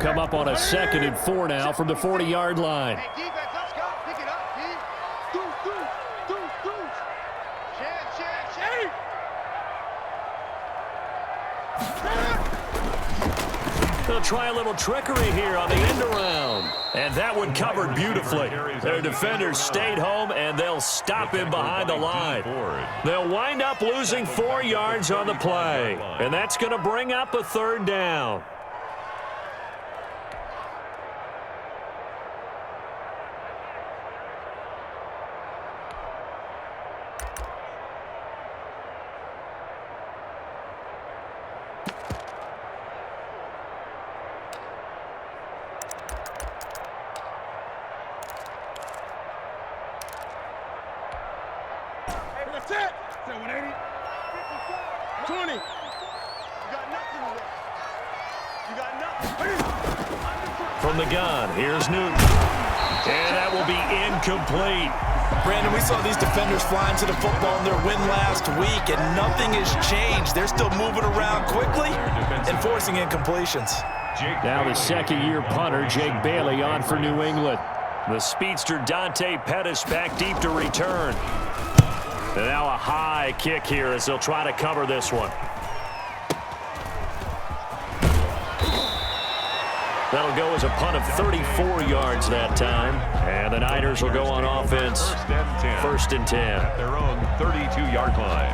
come up on a 2nd and 4 now from the 40-yard line. Hey, defense, let's go. Pick it up, D. They'll try a little trickery here on the end around. And that one covered beautifully. Their defenders stayed home, and they'll stop him behind the line. They'll wind up losing 4 yards on the play. And that's going to bring up a 3rd down. That's it. 180. 20. You got nothing left. You got nothing. From the gun, here's Newton. And that will be incomplete. Brandon, we saw these defenders flying to the football in their win last week, and nothing has changed. They're still moving around quickly and forcing incompletions. Now the 2nd-year punter, Jake Bailey, on for New England. The speedster Dante Pettis back deep to return. And now a high kick here as they'll try to cover this one. That'll go as a punt of 34 yards that time. And the Niners will go on offense. 1st and 10. At their own 32-yard line.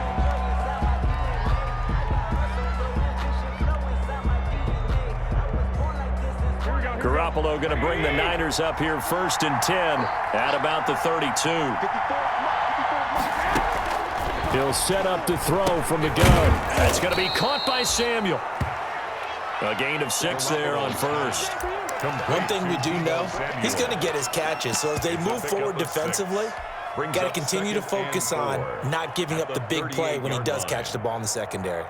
Garoppolo going to bring the Niners up here 1st and 10 at about the 32. He'll set up to throw from the gun. That's going to be caught by Samuel. A gain of 6 there on 1st. One thing we do know, he's going to get his catches. So as they move forward defensively, got to continue to focus on not giving up the big play when he does catch the ball in the secondary.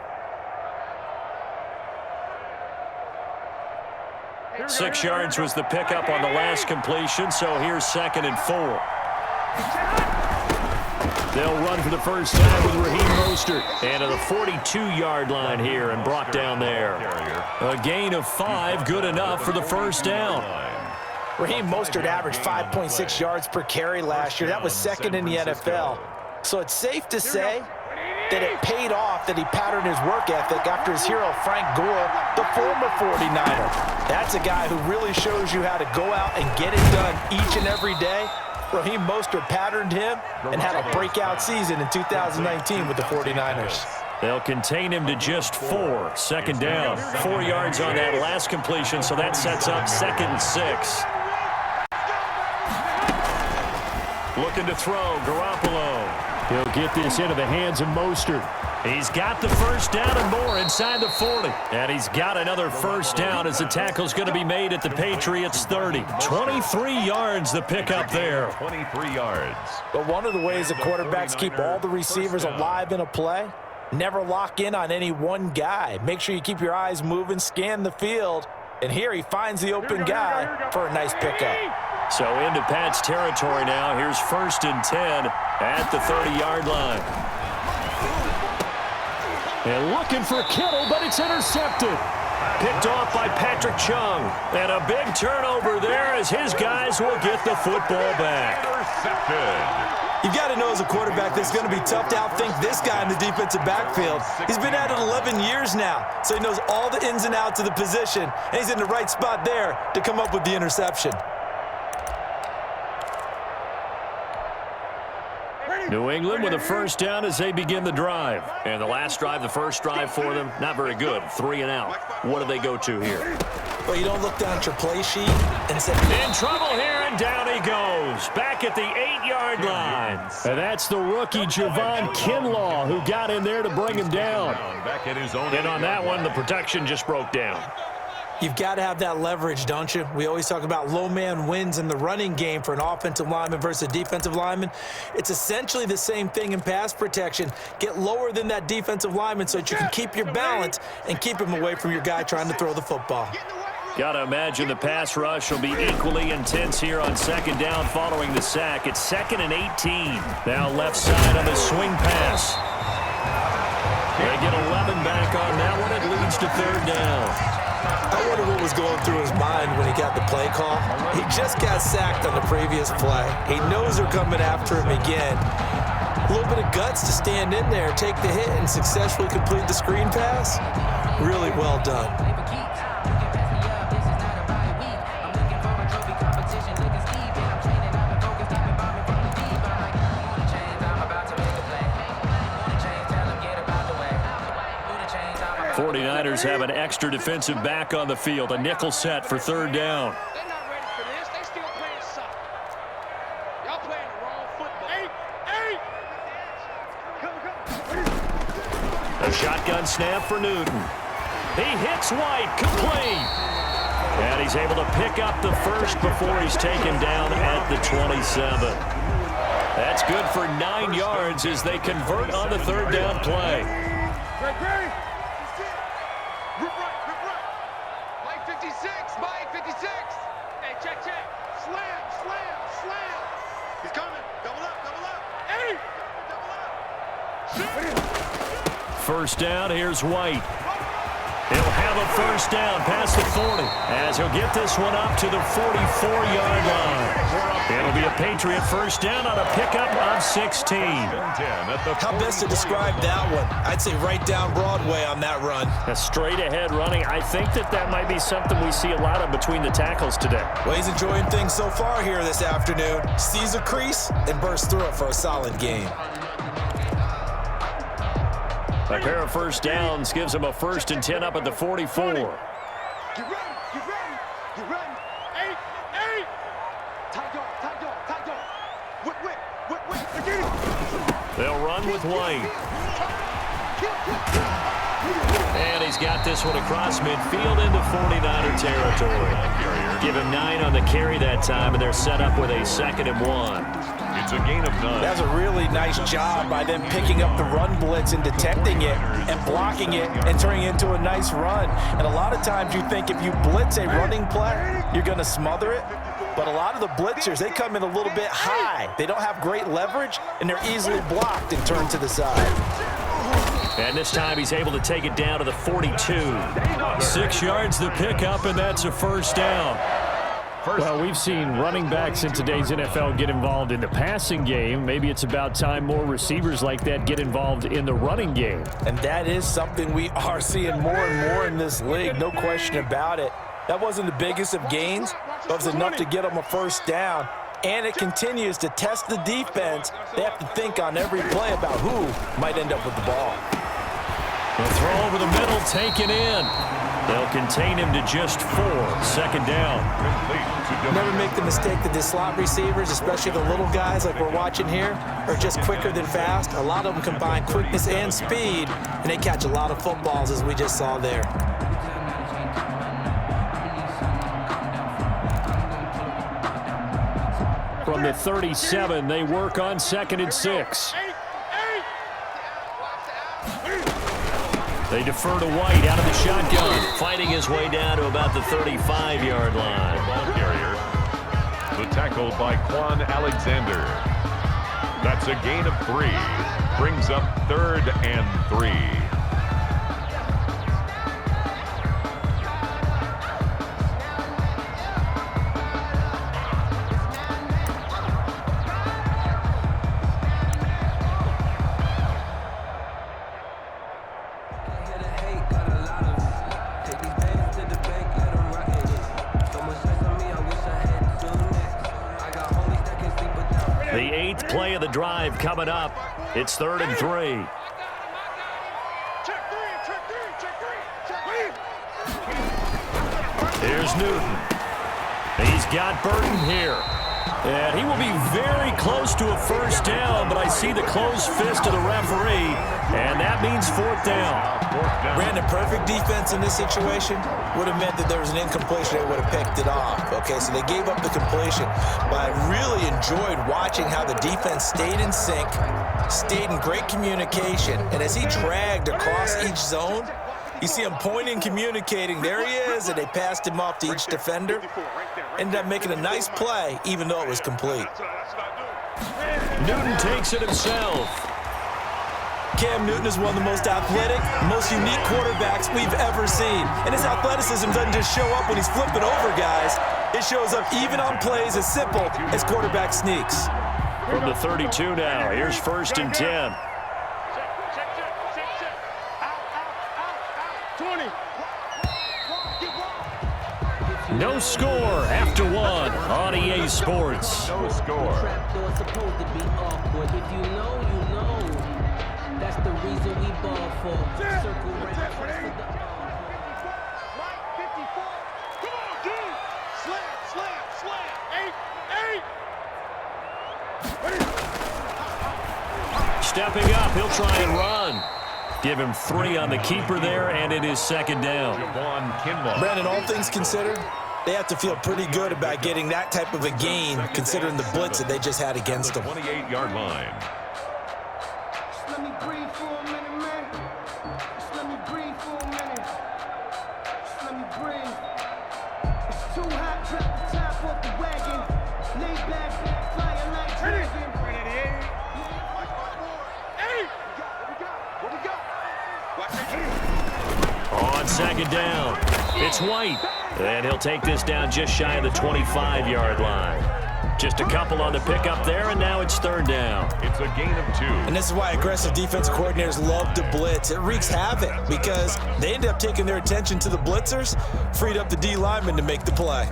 6 yards was the pickup on the last completion, so here's 2nd and 4. They'll run for the first time with Raheem Mostert. And to the 42-yard line here and brought down there. A gain of 5, good enough for the 1st down. Raheem Mostert averaged 5.6 yards per carry last year. That was 2nd in the NFL. So it's safe to say that it paid off that he patterned his work ethic after his hero Frank Gore, the former 49er. That's a guy who really shows you how to go out and get it done each and every day. Raheem Mostert patterned him and had a breakout season in 2019 with the 49ers. They'll contain him to just 4. 2nd down. 4 yards on that last completion, so that sets up 2nd and 6. Looking to throw, Garoppolo. He'll get this into the hands of Mostert. He's got the 1st down and more inside the 40. And he's got another 1st down as the tackle's going to be made at the Patriots' 30. 23 yards the pickup there. 23 yards. But one of the ways that quarterbacks keep all the receivers alive in a play, never lock in on any one guy. Make sure you keep your eyes moving, scan the field. And here he finds the open guy for a nice pickup. So into Pat's territory now. Here's 1st and 10 at the 30-yard line. And looking for Kittle, but it's intercepted. Picked off by Patrick Chung. And a big turnover there as his guys will get the football back. Intercepted. You've got to know as a quarterback that it's going to be tough to outthink this guy in the defensive backfield. He's been at it 11 years now, so he knows all the ins and outs of the position, and he's in the right spot there to come up with the interception. New England with a 1st down as they begin the drive. And the last drive, the first drive for them, not very good. 3 and out. What do they go to here? Well, you don't look down at your play sheet and say, in trouble here, and down he goes. Back at the 8-yard line. And that's the rookie, Javon Kinlaw, who got in there to bring him down. And on that one, the protection just broke down. You've got to have that leverage, don't you? We always talk about low man wins in the running game for an offensive lineman versus a defensive lineman. It's essentially the same thing in pass protection. Get lower than that defensive lineman so that you can keep your balance and keep him away from your guy trying to throw the football. Got to imagine the pass rush will be equally intense here on 2nd down following the sack. It's 2nd and 18. Now left side on the swing pass. They get 11 back on that one. It leads to 3rd down. I wonder what was going through his mind when he got the play call. He just got sacked on the previous play. He knows they're coming after him again. A little bit of guts to stand in there, take the hit, and successfully complete the screen pass. Really well done. 49ers have an extra defensive back on the field, a nickel set for third down. They're not ready for this. They still playing soccer. Y'all playing the wrong football. Eight. Come. A shotgun snap for Newton. He hits White, complete. And he's able to pick up the first before he's taken down at the 27. That's good for 9 yards as they convert on the third down play. Great. Rip right. Mike 56. Hey, check. Slam. He's coming. Double up. Hey! Double up. First down, here's White. He'll have a first down past the 40 as he'll get this one up to the 44-yard line. It'll be a Patriot first down on a pickup of 16. How best to describe that one? I'd say right down Broadway on that run. A straight-ahead running. I think that might be something we see a lot of between the tackles today. Well, he's enjoying things so far here this afternoon. Sees a crease and bursts through it for a solid game. A pair of first downs gives him a 1st and 10 up at the 44. Get ready. Eight. Tight dog. Whip. Again. They'll run with White. And he's got this one across midfield into 49er territory. Give him 9 on the carry that time, and they're set up with a 2nd and 1. It's a gain of 9. That's a really nice job by them picking up the run blitz and detecting it and blocking it and turning it into a nice run. And a lot of times you think if you blitz a running play, you're going to smother it. But a lot of the blitzers, they come in a little bit high. They don't have great leverage, and they're easily blocked and turned to the side. And this time he's able to take it down to the 42. 6 yards the pickup, and that's a first down. Well, we've seen running backs in today's NFL get involved in the passing game. Maybe it's about time more receivers like that get involved in the running game. And that is something we are seeing more and more in this league, no question about it. That wasn't the biggest of gains, but it was enough to get them a first down. And it continues to test the defense. They have to think on every play about who might end up with the ball. The throw over the middle, taken in. They'll contain him to just 4. 2nd down. Never make the mistake that the slot receivers, especially the little guys like we're watching here, are just quicker than fast. A lot of them combine quickness and speed, and they catch a lot of footballs, as we just saw there. From the 37, they work on 2nd and 6. They defer to White out of the shotgun, fighting his way down to about the 35-yard line. Ball carrier. The tackle by Quan Alexander. That's a gain of 3. Brings up 3rd and 3. The 8th play of the drive coming up. It's 3rd and 3. Here's Newton. He's got Burton here. And he will be very close to a first down, but I see the closed fist of the referee, and that means 4th down. Brandon, perfect defense in this situation would have meant that there was an incompletion. They would have picked it off. Okay, so they gave up the completion. But I really enjoyed watching how the defense stayed in sync, stayed in great communication, and as he dragged across each zone, you see him pointing, communicating. There he is, and they passed him off to each defender. Ended up making a nice play, even though it was complete. Newton takes it himself. Cam Newton is one of the most athletic, most unique quarterbacks we've ever seen. And his athleticism doesn't just show up when he's flipping over guys. It shows up even on plays as simple as quarterback sneaks. From the 32 now, here's 1st and 10. 20. No score after 1 on EA Sports. No score. Trapdoor supposed to be awkward. If you know, you know. That's the reason we ball for. Circle round. Press for the Right, 54. Come on, dude. Slam, slam, slam. 8, 8. Stepping up, he'll try and run. Give him 3 on the keeper there, and it is 2nd down. Brandon, all things considered, they have to feel pretty good about getting that type of a gain, considering the blitz that they just had against them. 28-yard line. Just let me breathe for a minute, man. Just let me breathe for a minute. Just let me breathe. It's too hot, drop the top off the wagon. Lay back, flying like dragon. On 2nd down, it's White. And he'll take this down just shy of the 25-yard line. Just a couple on the pickup there, and now it's 3rd down. It's a gain of 2. And this is why aggressive defensive coordinators love to blitz. It wreaks havoc because they end up taking their attention to the blitzers, freed up the D lineman to make the play.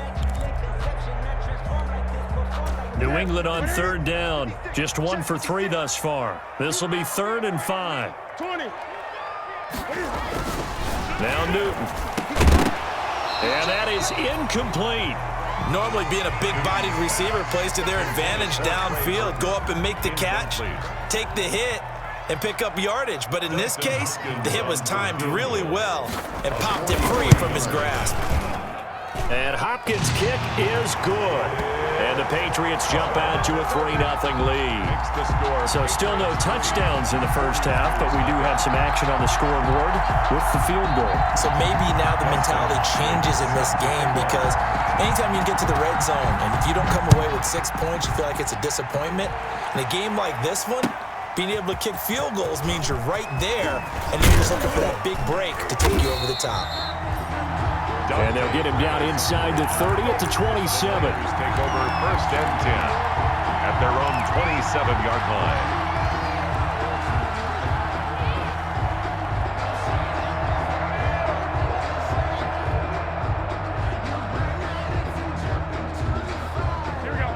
New England on 3rd down. Just 1 for 3 thus far. This will be 3rd and 5. 20. Now Newton. And that is incomplete. Normally being a big-bodied receiver plays to their advantage downfield. Go up and make the catch, take the hit, and pick up yardage. But in this case, the hit was timed really well and popped it free from his grasp. And Hopkins' kick is good. And the Patriots jump out to a 3-0 lead. So still no touchdowns in the first half, but we do have some action on the scoreboard with the field goal. So maybe now the mentality changes in this game because anytime you can get to the red zone, and if you don't come away with 6 points, you feel like it's a disappointment. In a game like this one, being able to kick field goals means you're right there, and you're just looking for that big break to take you over the top. And they'll get him down inside the 30 at the 27. Take over 1st and 10 at their own 27-yard line.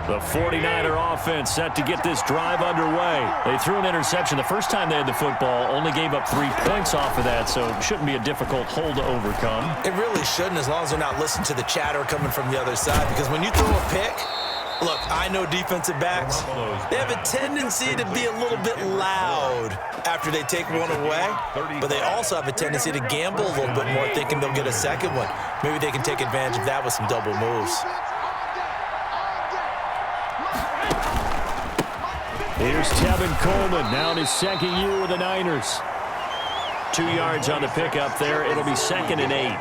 The 49er offense set to get this drive underway. They threw an interception the first time they had the football, only gave up 3 points off of that, so it shouldn't be a difficult hole to overcome. It really shouldn't, as long as they're not listening to the chatter coming from the other side, because when you throw a pick, look, I know defensive backs, they have a tendency to be a little bit loud after they take one away, but they also have a tendency to gamble a little bit more, thinking they'll get a second one. Maybe they can take advantage of that with some double moves. Here's Tevin Coleman, now in his 2nd year with the Niners. 2 yards on the pickup there. It'll be 2nd and 8.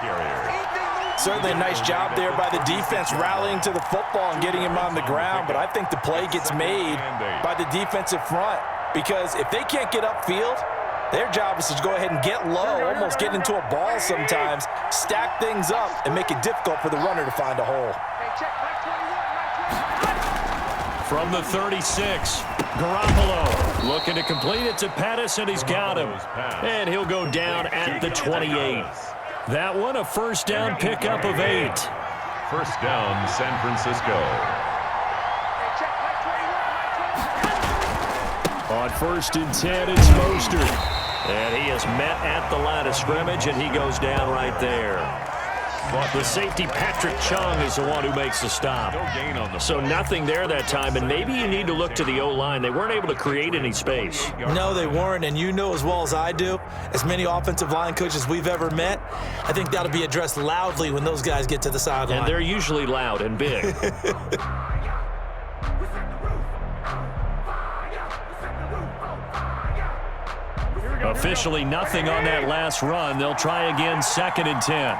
Certainly a nice job there by the defense rallying to the football and getting him on the ground, but I think the play gets made by the defensive front because if they can't get upfield, their job is to go ahead and get low, almost get into a ball sometimes, stack things up, and make it difficult for the runner to find a hole. From the 36, Garoppolo looking to complete it to Pettis, and he's got him. And he'll go down at the 28. That one a 1st down pickup of 8. 1st down, San Francisco. On 1st and 10, it's Mostert. And he is met at the line of scrimmage, and he goes down right there. The safety, Patrick Chung, is the one who makes the stop. So nothing there that time, and maybe you need to look to the O-line. They weren't able to create any space. No, they weren't, and you know as well as I do, as many offensive line coaches we've ever met, I think that'll be addressed loudly when those guys get to the sideline. And they're usually loud and big. Officially nothing on that last run. They'll try again, 2nd and 10.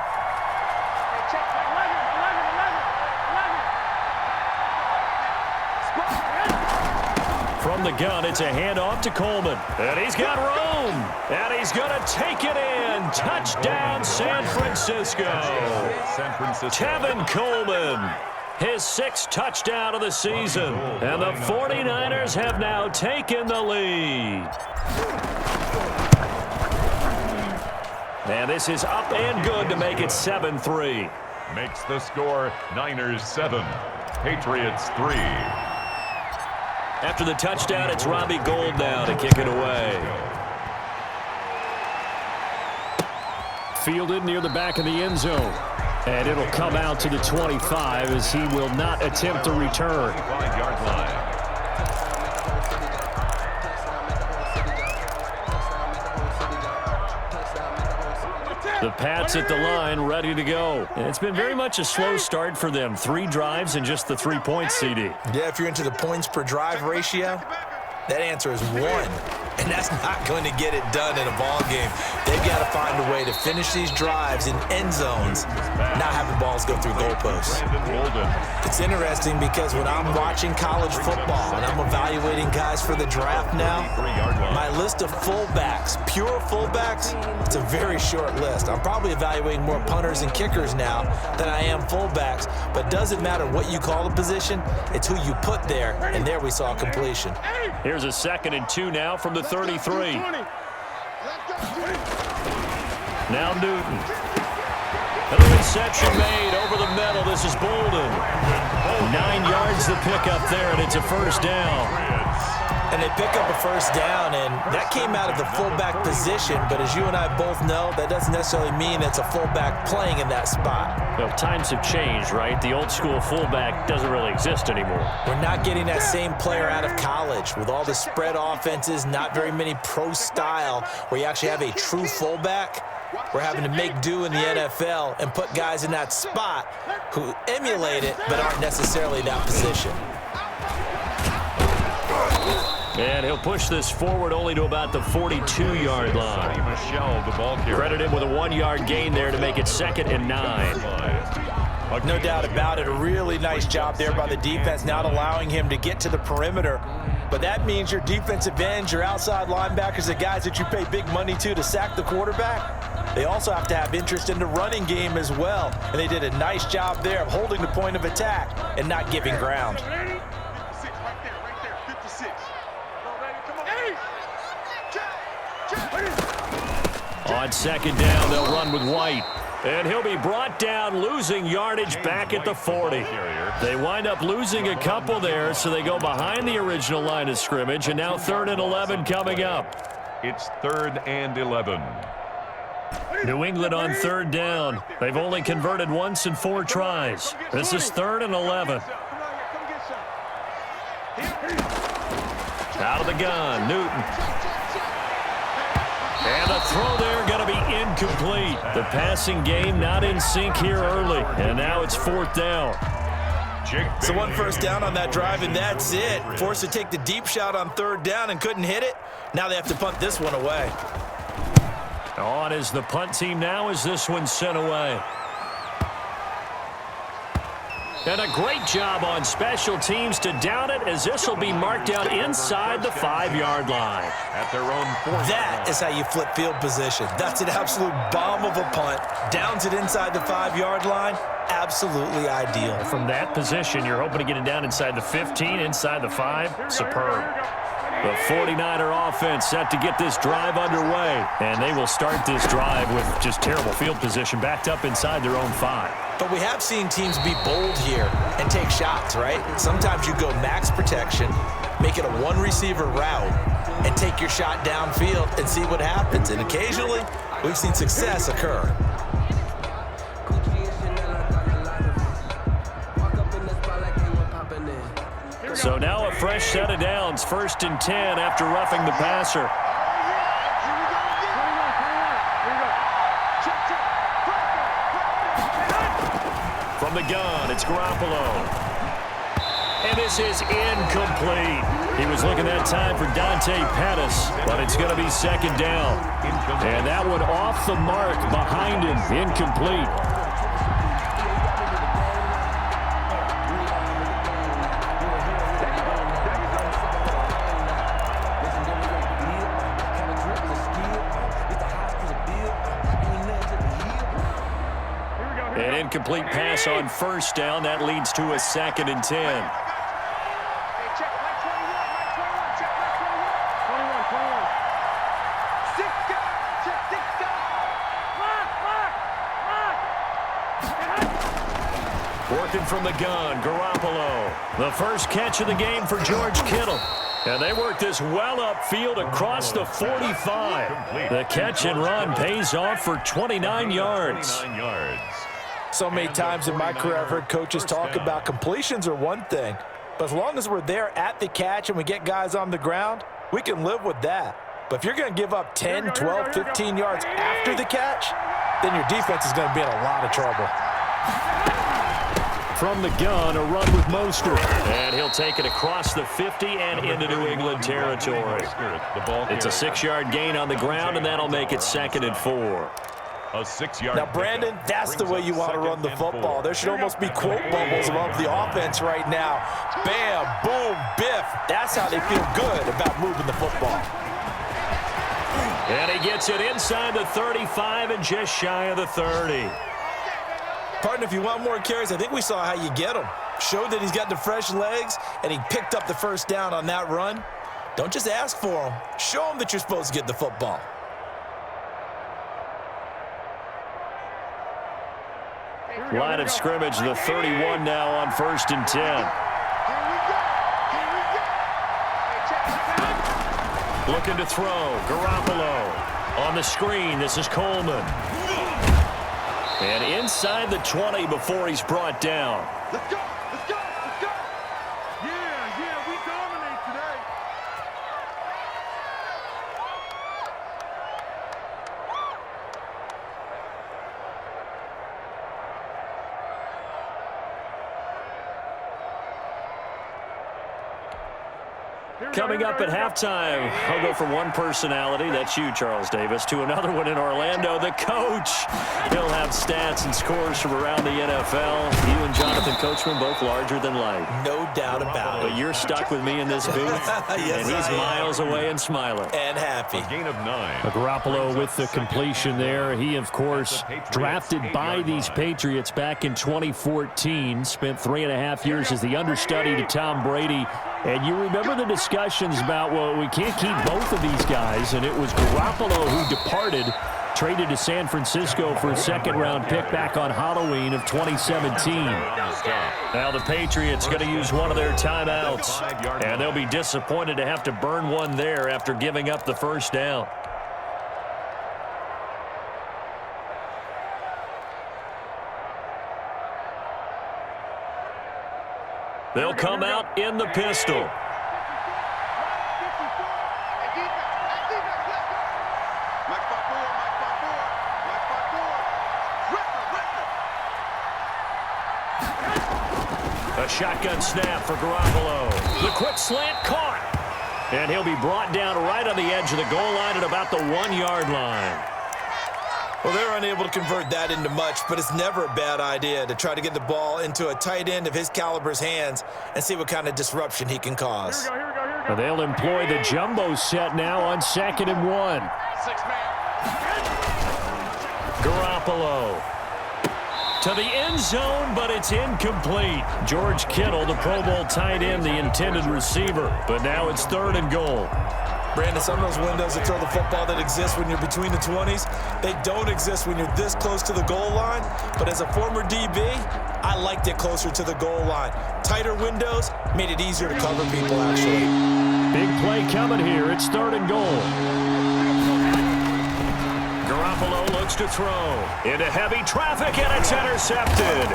From From the gun, it's a handoff to Coleman. And he's got room. And he's going to take it in. Touchdown, San Francisco. Tevin Coleman. His 6th touchdown of the season. And the 49ers have now taken the lead. And this is up and good to make it 7-3. Makes the score Niners 7, Patriots 3. After the touchdown, it's Robbie Gould now to kick it away. Fielded near the back of the end zone. And it'll come out to the 25 as he will not attempt to return. 5-yard line. The Pats at the line, ready to go. And it's been very much a slow start for them. 3 drives and just the 3 points, CD. Yeah, if you're into the points per drive ratio, that answer is 1. And that's not going to get it done in a ball game. They've got to find a way to finish these drives in end zones, not having balls go through goalposts. It's interesting because when I'm watching college football and I'm evaluating guys for the draft now, my list of fullbacks, pure fullbacks, it's a very short list. I'm probably evaluating more punters and kickers now than I am fullbacks, but doesn't matter what you call the position, it's who you put there, and there we saw completion. Here's a 2nd and 2 now from the 33. Now Newton. Another reception made over the middle. This is Bolden. 9 yards to pick up there, and it's a first down. And they pick up a first down, and that came out of the fullback position, but as you and I both know, that doesn't necessarily mean it's a fullback playing in that spot. Well, times have changed, right? The old school fullback doesn't really exist anymore. We're not getting that same player out of college with all the spread offenses, not very many pro style where you actually have a true fullback. We're having to make do in the NFL and put guys in that spot who emulate it but aren't necessarily that position. And he'll push this forward only to about the 42-yard line. Credit him with a 1-yard gain there to make it 2nd and 9. No doubt about it. A really nice job there by the defense, not allowing him to get to the perimeter. But that means your defensive ends, your outside linebackers, the guys that you pay big money to sack the quarterback, they also have to have interest in the running game as well. And they did a nice job there of holding the point of attack and not giving ground. On 2nd down, they'll run with White. And he'll be brought down, losing yardage back at the 40. They wind up losing a couple there, so they go behind the original line of scrimmage, and now 3rd and 11 coming up. It's 3rd and 11. New England on 3rd down. They've only converted once in 4 tries. This is 3rd and 11. Out of the gun, Newton. And the throw there going to be incomplete. The passing game not in sync here early. And now it's 4th down. So 1 first down on that drive, and that's it. Forced to take the deep shot on 3rd down and couldn't hit it. Now they have to punt this one away. On is the punt team now as this one's sent away. And a great job on special teams to down it, as this will be marked out inside the 5-yard line. At their own 4th. That is how you flip field position. That's an absolute bomb of a punt. Downs it inside the 5-yard line. Absolutely ideal. From that position, you're hoping to get it down inside the 15, inside the 5. Superb. The 49er offense set to get this drive underway. And they will start this drive with just terrible field position backed up inside their own 5. But we have seen teams be bold here and take shots, right? Sometimes you go max protection, make it a 1-receiver route, and take your shot downfield and see what happens. And occasionally, we've seen success occur. So now a fresh set of downs, 1st and 10 after roughing the passer. From the gun, it's Garoppolo. And this is incomplete. He was looking that time for Dante Pettis, but it's going to be 2nd down. And that one off the mark behind him, incomplete. An incomplete pass on first down. That leads to a 2nd and 10. Hey, check, like 21, check, like 21. 21. 6 guys, check, 6 guys. Working from the gun, Garoppolo. The first catch of the game for George Kittle. And they work this well upfield across the 45. The catch and run pays off for 29 yards. So many times in my career, I've heard coaches talk about completions are one thing, but as long as we're there at the catch and we get guys on the ground, we can live with that. But if you're going to give up 10, 12, 15 yards after the catch, then your defense is going to be in a lot of trouble. From the gun, a run with Mostert. And he'll take it across the 50 and into New England territory. It's a 6-yard gain on the ground, and that'll make it 2nd and 4. A 6-yard. Now, Brandon, that's the way you want to run the football. There should almost be quote bubbles above the offense right now. Bam, boom, biff. That's how they feel good about moving the football. And he gets it inside the 35 and just shy of the 30. Partner, if you want more carries, I think we saw how you get him. Showed that he's got the fresh legs, and he picked up the first down on that run. Don't just ask for him. Show him that you're supposed to get the football. Line of scrimmage, the 31 now on 1st and 10. Looking to throw, Garoppolo. On the screen, this is Coleman. And inside the 20 before he's brought down. Let's go, let's go, let's go. Yeah, we dominate today. Coming up at halftime, I'll go from one personality, that's you, Charles Davis, to another one in Orlando, the coach. He'll have stats and scores from around the NFL. You and Jonathan Coachman, both larger than life. No doubt about it. But you're stuck with me in this booth, Yes, and he's I am. miles away and smiling. And happy. A gain of 9. Garoppolo with the completion there. He, of course, drafted by these Patriots back in 2014. Spent 3.5 years as the understudy to Tom Brady. And you remember the discussions about, well, we can't keep both of these guys. And it was Garoppolo who departed, traded to San Francisco for a 2nd-round pick back on Halloween of 2017. Now the Patriots going to use one of their timeouts. And they'll be disappointed to have to burn one there after giving up the first down. They'll come out in the pistol. A shotgun snap for Garoppolo. The quick slant caught. And he'll be brought down right on the edge of the goal line at about the 1-yard line. Well, they're unable to convert that into much, but it's never a bad idea to try to get the ball into a tight end of his caliber's hands and see what kind of disruption he can cause. And they'll employ the jumbo set now on 2nd and 1. 6-man. Garoppolo to the end zone, but it's incomplete. George Kittle, the Pro Bowl tight end, the intended receiver. But now it's 3rd and goal. Brandon, some of those windows that throw the football that exist when you're between the 20s, they don't exist when you're this close to the goal line. But as a former DB, I liked it closer to the goal line. Tighter windows made it easier to cover people, actually. Big play coming here. It's 3rd and goal. Garoppolo looks to throw into heavy traffic, and it's intercepted.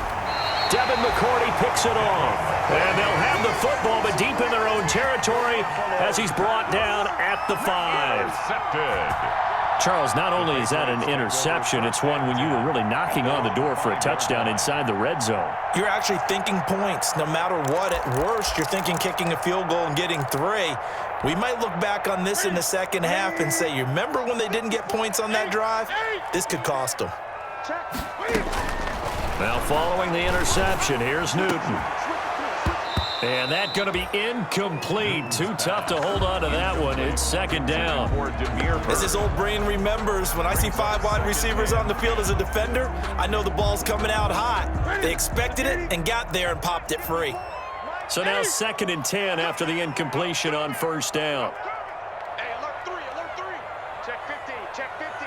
Devin McCourty picks it off. And they'll have the football, but deep in their own territory as he's brought down at the 5. Intercepted. Charles, not only is that an interception, it's one when you were really knocking on the door for a touchdown inside the red zone. You're actually thinking points. No matter what, at worst, you're thinking kicking a field goal and getting 3. We might look back on this in the second half and say, you remember when they didn't get points on that drive? This could cost them. Now following the interception, here's Newton. And that's going to be incomplete. Too tough to hold on to that one. It's second down. As his old brain remembers, when I see 5 wide receivers on the field as a defender, I know the ball's coming out hot. They expected it and got there and popped it free. So now 2nd and 10 after the incompletion on first down. Hey, alert 3, alert 3. Check 50, check 50.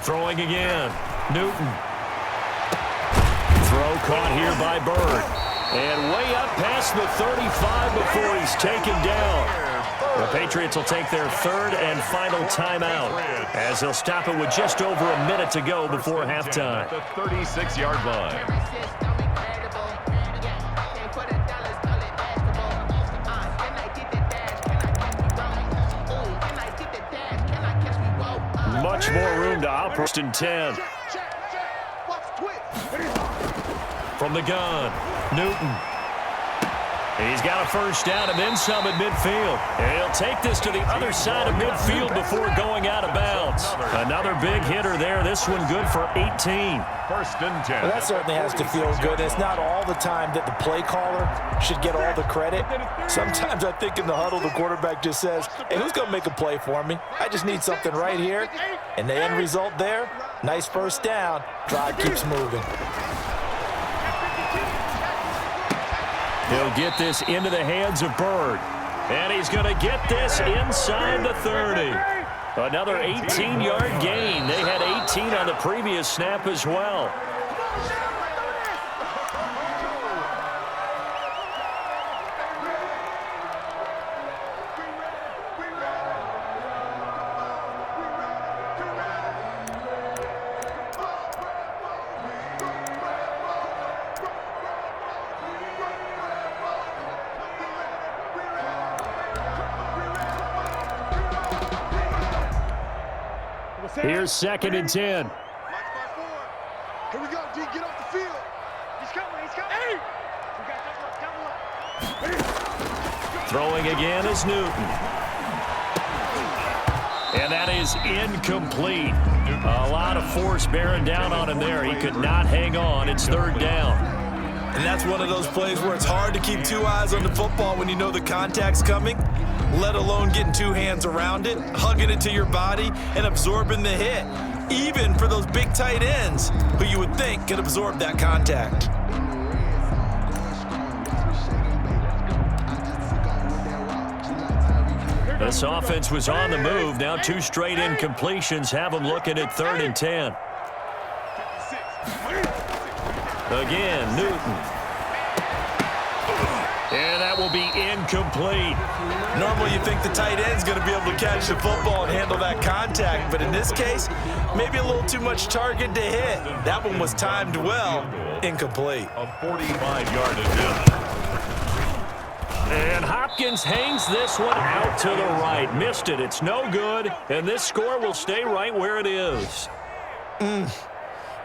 Throwing again. Newton. Throw caught here by Bird. And way up past the 35 before he's taken down. The Patriots will take their 3rd and final timeout as they'll stop it with just over a minute to go before halftime. The 36-yard line. Much more room to operate. 1st and 10. From the gun, Newton. He's got a first down and then some at midfield. And he'll take this to the other side of midfield before going out of bounds. Another big hitter there. This one good for 18. 1st and 10. Well, that certainly has to feel good. It's not all the time that the play caller should get all the credit. Sometimes I think in the huddle, the quarterback just says, hey, who's going to make a play for me? I just need something right here. And the end result there, nice first down. Drive keeps moving. He'll get this into the hands of Bird. And he's going to get this inside the 30. Another 18-yard gain. They had 18 on the previous snap as well. Here's 2nd and 10. Here we go, D. Get off the field. He's coming, he's coming. Hey! We got double up. Throwing again is Newton. And that is incomplete. A lot of force bearing down on him there. He could not hang on. It's 3rd down. And that's one of those plays where it's hard to keep 2 eyes on the football when you know the contact's coming, let alone getting 2 hands around it, hugging it to your body, and absorbing the hit, even for those big tight ends who you would think could absorb that contact. This offense was on the move. Now 2 straight incompletions have them looking at 3rd and 10. Again, Newton. And that will be incomplete. Normally you think the tight end's going to be able to catch the football and handle that contact, but in this case, maybe a little too much target to hit. That one was timed well, incomplete. A 45-yard attempt. And Hopkins hangs this one out to the right. Missed it. It's no good, and this score will stay right where it is.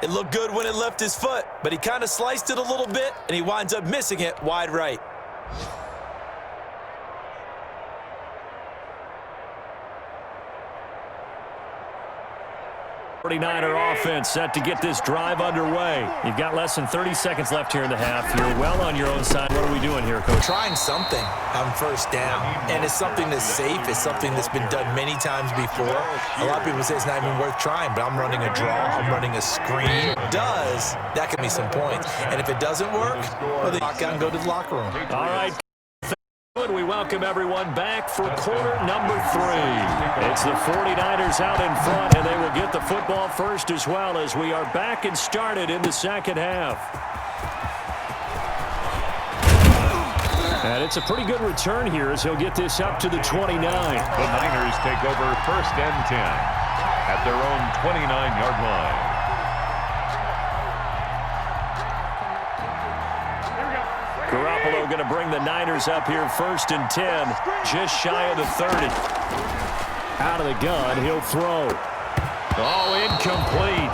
It looked good when it left his foot, but he kind of sliced it a little bit, and he winds up missing it wide right. '49er offense set to get this drive underway. You've got less than 30 seconds left here in the half. You're well on your own side. What are we doing here, Coach? Trying something on first down, and it's something that's safe. It's something that's been done many times before. A lot of people say it's not even worth trying, but I'm running a draw. I'm running a screen. If it does, that could be some points. And if it doesn't work, well, then lock out and go to the locker room. All right. We welcome everyone back for quarter number 3. It's the 49ers out in front, and they will get the football first as well as we are back and started in the second half. And it's a pretty good return here as he'll get this up to the 29. The Niners take over 1st and 10 at their own 29-yard line. Garoppolo going to bring the Niners up here 1st and 10, just shy of the 30. Out of the gun, he'll throw. Oh, incomplete.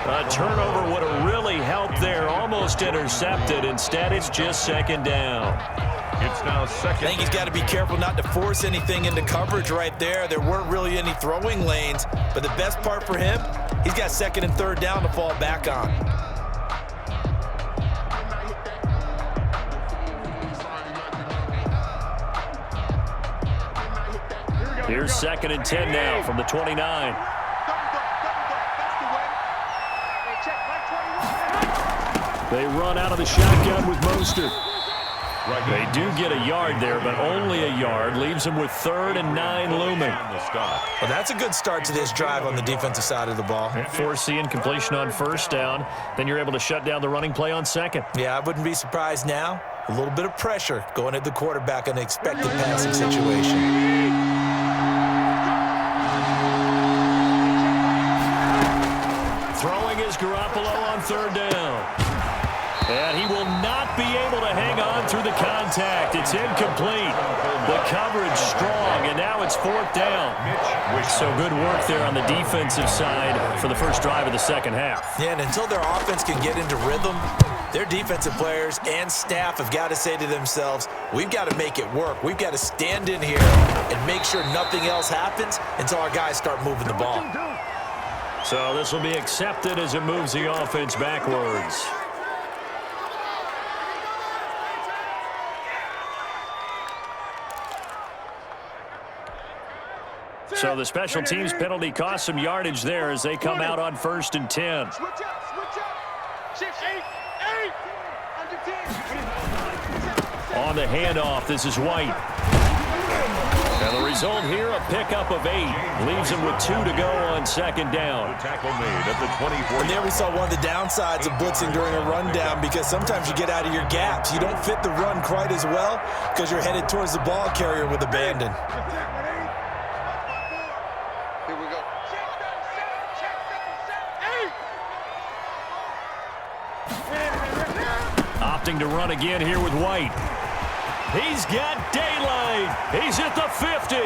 A turnover would have really helped there, almost intercepted. Instead, it's just 2nd down. It's now 2nd. I think he's got to be careful not to force anything into coverage right there. There weren't really any throwing lanes, but the best part for him, he's got 2nd and 3rd down to fall back on. Here's 2nd and 10 now from the 29. Double dog. That's the way. Hey, check. Like 21. They run out of the shotgun with Mostert. They do get a yard there, but only a yard. Leaves them with 3rd and 9 looming. Well, that's a good start to this drive on the defensive side of the ball. Forcing completion on 1st down. Then you're able to shut down the running play on 2nd. Yeah, I wouldn't be surprised now. A little bit of pressure going at the quarterback in an expected passing situation. Throwing is Garoppolo on 3rd down. And he will not be able to hang on through the contact. It's incomplete. The coverage strong, and now it's 4th down. So good work there on the defensive side for the first drive of the second half. Yeah, and until their offense can get into rhythm, their defensive players and staff have got to say to themselves, we've got to make it work. We've got to stand in here and make sure nothing else happens until our guys start moving the ball. So this will be accepted as it moves the offense backwards. So the special teams penalty cost some yardage there as they come out on 1st and 10. Switch up. Shift 8. Under 10. On the handoff, this is White. And the result here, a pickup of 8. Leaves him with 2 to go on 2nd down. Tackle made at the 24. And there we saw one of the downsides of blitzing during a rundown, because sometimes you get out of your gaps. You don't fit the run quite as well because you're headed towards the ball carrier with abandon. Here we go. Opting to run again here with White. He's got daylight. He's at the 50.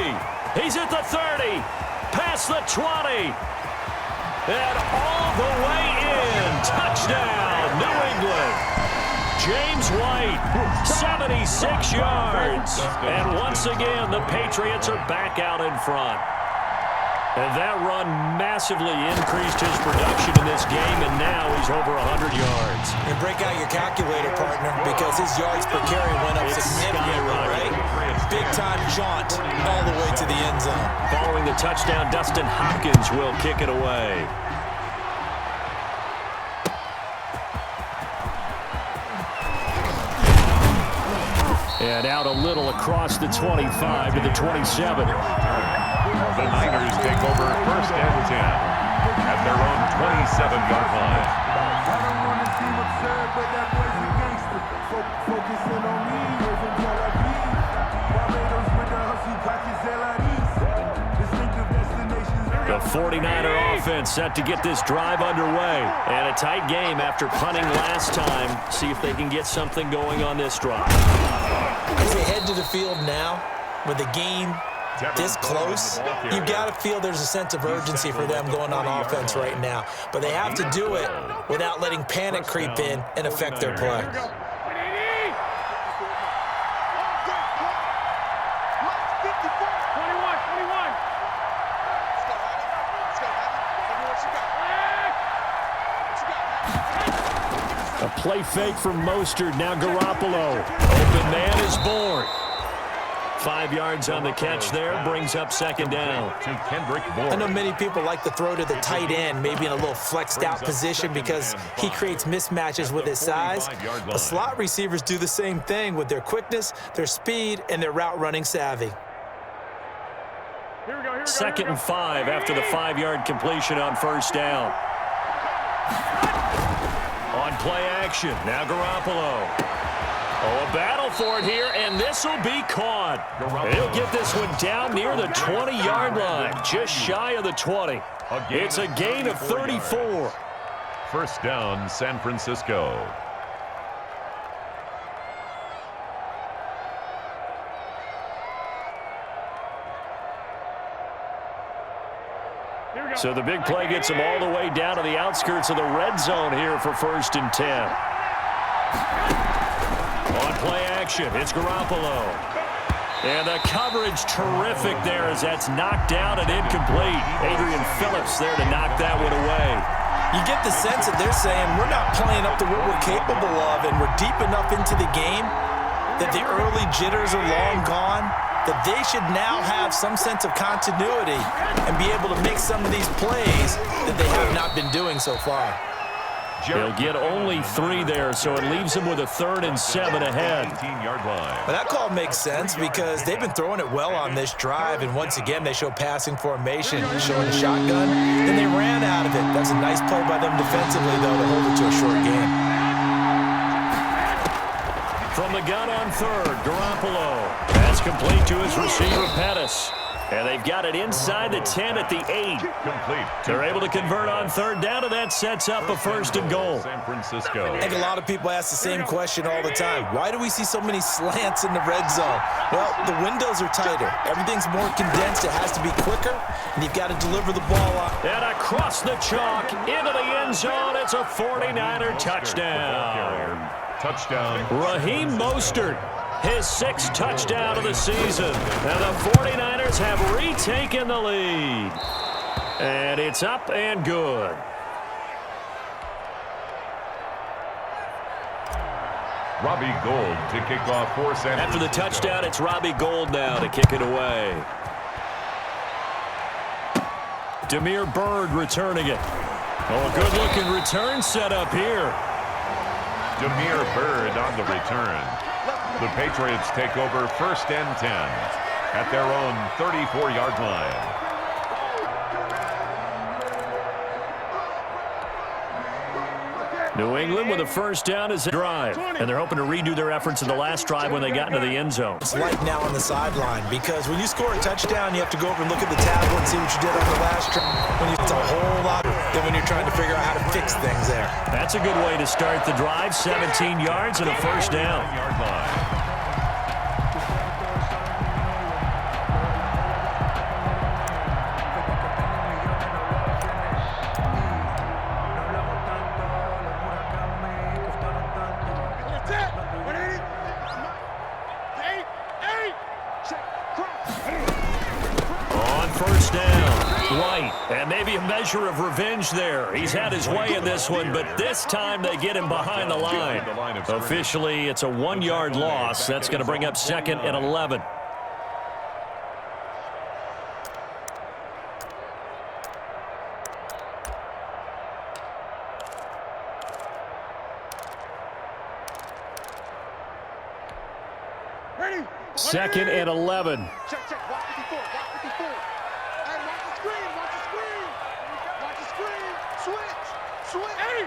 He's at the 30. Past the 20. And all the way in. Touchdown, New England. James White, 76 yards. And once again, the Patriots are back out in front. And that run massively increased his production in this game, and now he's over 100 yards. And break out your calculator, partner, because his yards per carry went up significantly, right? Big-time jaunt all the way to the end zone. Following the touchdown, Dustin Hopkins will kick it away. And out a little across the 25 to the 27. The Niners take over 1st and 10 at their own 27-yard line. I don't want to seem absurd, but that boy's a gangster. Focusing on me, we're from Tel Aviv. Barbados with the hustle, catches distinctive destinations. The 49er offense set to get this drive underway. And a tight game after punting last time. See if they can get something going on this drive. As they head to the field now, with the game this close, you've got to feel there's a sense of urgency for them going on offense right now. But they have to do it without letting panic creep in and affect their play. A play fake from Mostert. Now Garoppolo. Open man is born. 5 yards on the catch there. Brings up 2nd down. I know many people like to throw to the tight end, maybe in a little flexed out position because he creates mismatches with his size. But slot receivers do the same thing with their quickness, their speed, and their route running savvy. 2nd and 5 after the 5-yard completion on 1st down. On play action, now Garoppolo. Oh, a battle for it here, and this will be caught. He'll get this one down near the 20-yard line, just shy of the 20. It's a gain of 34. 1st down, San Francisco. So the big play gets them all the way down to the outskirts of the red zone here for 1st and 10. On play action, it's Garoppolo. And the coverage terrific there as that's knocked down and incomplete. Adrian Phillips there to knock that one away. You get the sense that they're saying we're not playing up to what we're capable of, and we're deep enough into the game that the early jitters are long gone. that they should now have some sense of continuity and be able to make some of these plays that they have not been doing so far. They'll get only 3 there, so it leaves them with a 3rd and 7 ahead. 18-yard line. But that call makes sense because they've been throwing it well on this drive, and once again, they show passing formation, showing a shotgun, and they ran out of it. That's a nice play by them defensively, though, to hold it to a short game. From the gun on 3rd, Garoppolo. That's complete to his receiver, Pettis. And they've got it inside the 10 at the 8. Complete. They're able to convert on 3rd down, and that sets up a 1st and goal. San Francisco. I think a lot of people ask the same question all the time. Why do we see so many slants in the red zone? Well, the windows are tighter. Everything's more condensed. It has to be quicker, and you've got to deliver the ball on. And across the chalk, into the end zone. It's a 49er touchdown. Touchdown. Raheem Mostert, his 6th touchdown of the season. And the 49ers have retaken the lead. And it's up and good. Robbie Gould to kick off for San After the Francisco. touchdown, it's Robbie Gould now to kick it away. Damiere Byrd returning it. Oh, a good-looking return set up here. Damiere Byrd on the return. The Patriots take over 1st and 10 at their own 34-yard line. New England with a 1st down as a drive. And they're hoping to redo their efforts in the last drive when they got into the end zone. It's like now on the sideline because when you score a touchdown, you have to go over and look at the tablet and see what you did on the last drive. It's a whole lot than when you're trying to figure out how to fix things there. That's a good way to start the drive. 17 yards and a 1st down. Yard line. On 1st down, White. And maybe a measure of revenge there. He's had his way in this one, but this time they get him behind the line. Officially, it's a 1-yard loss. That's going to bring up 2nd and 11. Ready? 2nd and 11. Check, check. Watch 54. Watch 54. Hey, watch the screen. Watch the screen. Watch the screen. Switch. Switch. Hey.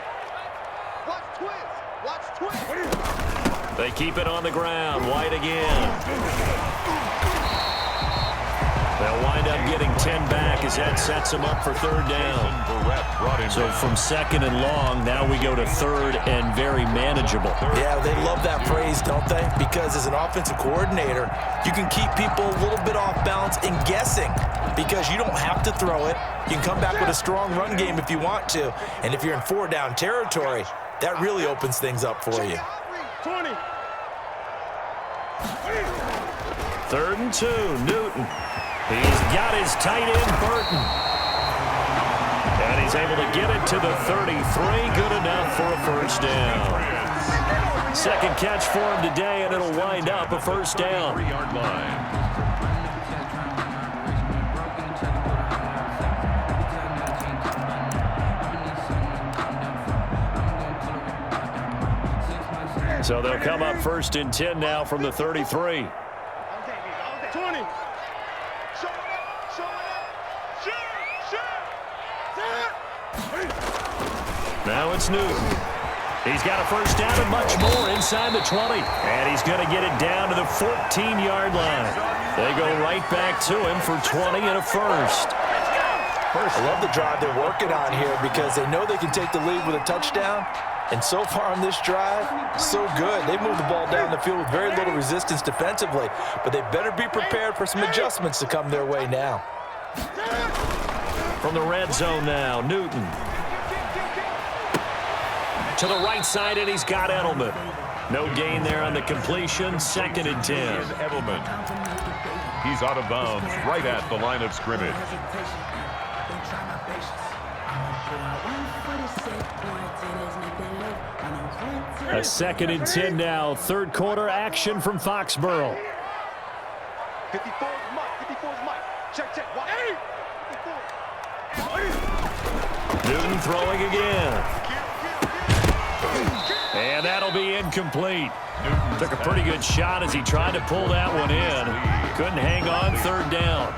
Watch twist. Watch twist. They keep it on the ground. White again. They'll wind up getting 10 back as that sets them up for 3rd down. So from 2nd and long, now we go to 3rd and very manageable. Yeah, they love that phrase, don't they? Because as an offensive coordinator, you can keep people a little bit off balance and guessing because you don't have to throw it. You can come back with a strong run game if you want to. And if you're in 4-down territory, that really opens things up for you. 20. 3rd and 2, Newton. He's got his tight end, Burton. And he's able to get it to the 33. Good enough for a 1st down. 2nd catch for him today, and it'll wind up a 1st down. 3-yard line. So they'll come up 1st and 10 now from the 33. 20. Show it up. Show it up. Shoot. Now it's Newton. He's got a 1st down and much more inside the 20. And he's going to get it down to the 14-yard line. They go right back to him for 20 and a 1st. I love the drive they're working on here because they know they can take the lead with a touchdown. And so far on this drive, so good. They move the ball down the field with very little resistance defensively, but they better be prepared for some adjustments to come their way now. From the red zone now, Newton. To the right side, and he's got Edelman. No gain there on the completion. 2nd and 10. Edelman. He's out of bounds right at the line of scrimmage. A 2nd and 10 now. 3rd quarter action from Foxborough. 54 is Mike. 54 is Mike. Check, check. Watch. 54. Newton throwing again. And that'll be incomplete. Took a pretty good shot as he tried to pull that one in. Couldn't hang on third down.